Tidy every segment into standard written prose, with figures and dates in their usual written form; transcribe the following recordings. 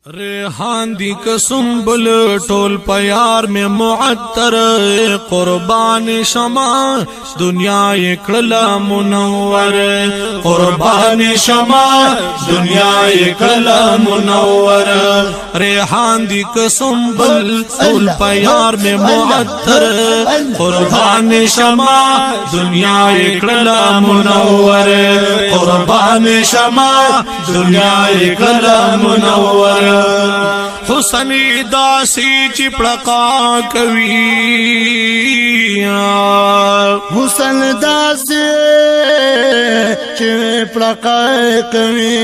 ریحان دی قسم بل ټول پیار میں معطر قربان شمع دنیا اکڑلا منور قربان شمع دنیا اکڑلا منور ریحان دی قسم بل ټول پیار میں معطر قربان شمع دنیا اکڑلا منور قربان شمع دنیا اکڑلا منور حسنی داسی چپڑکا کوي حسن داسی چپڑکا کوي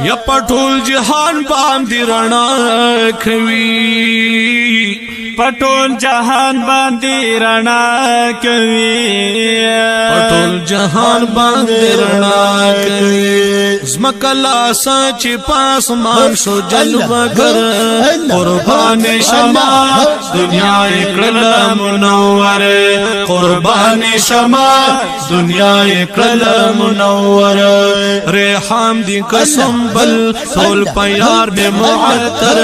یا پټول جهان باندې رڼا کوي پټول جهان باندې رڼا کوي پټول جهان باندې رڼا کوي زمکلا سچ پاس مان شو جلوه گر قربان شمع دنیا اکڑلا منور قربان شمع دنیا اکڑلا منور ریحان دی قسم بل ټول پیار میں معطر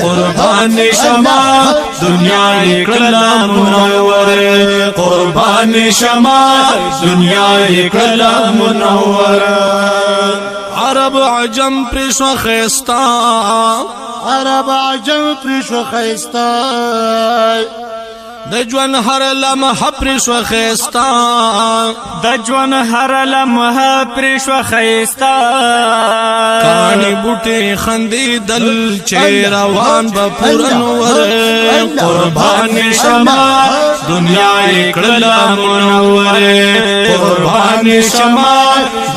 قربان شمع دنیا اکڑلا منور قربان شمع دنیا اکڑلا منور عرب عجم پرشو خیستا عرب عجم پرشو خیستا د جوان هر لمحه پرشو خیستا د جوان هر لمحه پرشو خیستا کانی بوټي خندي دل چې روان به پورنور قربان شمع دنیا اکڑلا منور قربان شمع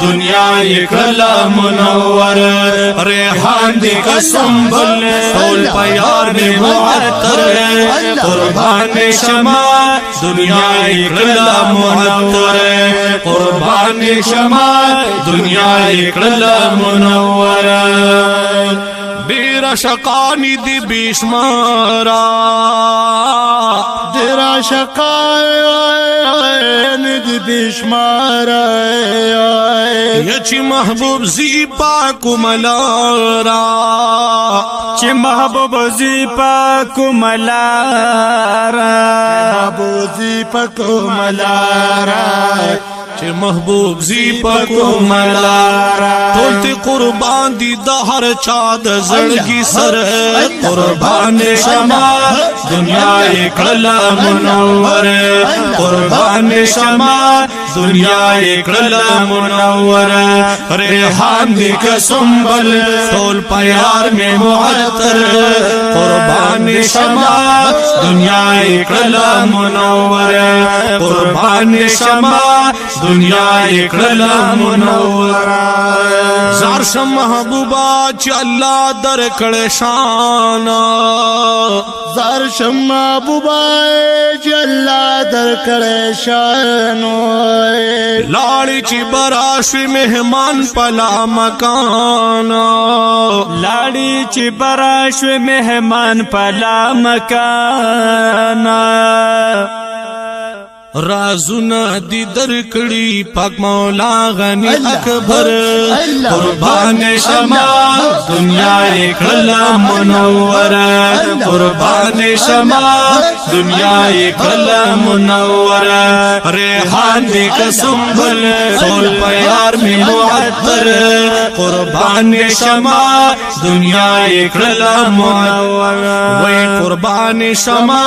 دنیا اکڑلا منور ریحان دی قسم بل ټول پیار میں معطر قربان شمع دنیا اکڑلا منور قربان شمع دنیا اکڑلا منور ډیر شقانی دی بشمارا ډیر شقانی دی بشمارا یچی محبوب زی پاکو ملارا چې محبوب زی پاکو ملارا محبوب زی پاکو ملارا چې محبوب زی پاکو ملارا ټول تی قربان دی د هر چا د زړګي سر قربان شمع دنیا اکڑلا منور قربان شمع دنیا اکڑلا منور ریحان دی قسم بل ټول پیار میں معطر قربان شمع دنیا اکڑلا منور قربان شمع دنیا اکڑلا منور زار شم محبوبا چې الله در کړه شان زار شم محبوبا چې الله در کړه شان لاړی چې براشوی مهمان پلا مکان لاړی چې براشوی مهمان پلا مکان رازونا دی درکڑی پاک مولا غنی اکبر قربان شمع دنیا اکڑلا منور قربان شمع دنیا اکڑلا منور ریحان دی قسم بل ټول پیار میں معطر قربان شمع دنیا اکڑلا منور وی قربان شمع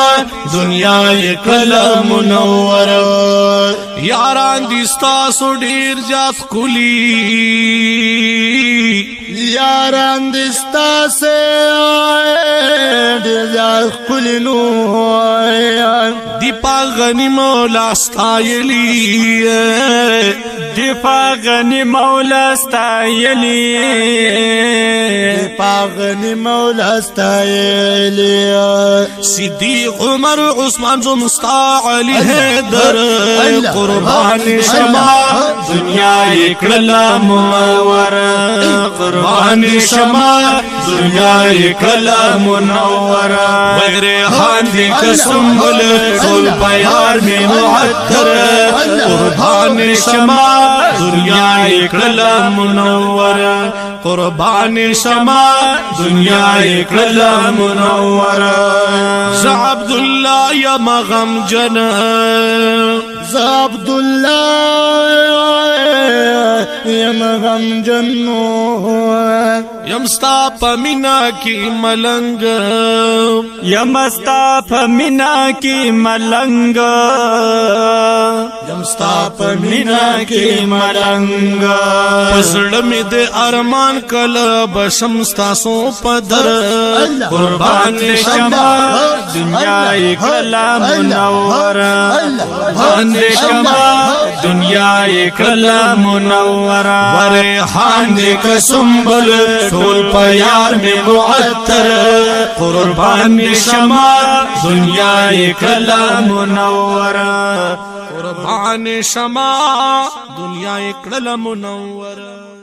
دنیا اکڑلا منور یاران دستا سو ډیر جات کلی یاران دستا سے ډیر جات کلی نو دیپا غنی مولا ستایلی دیپا غنی مولا ستایلی دیپا غنی مولا ستایلی صدیق عمر عثمان زمستا علی حیدر قربان شمع دنیا اکڑلا منور قربان شمع دنیا اکڑلا منور ریحان دی قسم بل ټول پیار میں معطر قربان شمع دنیا اکڑلا منور قربان شمع دنیا اکړه منوره ز عبد الله یا مغم جن ز عبد الله یم غم جنو یم ستا پمینا کی ملنگ یم ستا پمینا کی ملنگ یم ستا پمینا کی ملنگ پسړه می د ارمان کله بشم ستاسو پدر قربان شمع دنیا اکړه منوره قربان شمع دنیا اکړه منوره ورحان دې کسمبل ټول په یار می معطر قربان شمع دنیا اکړه منوره قربان شمع دنیا اکړه منوره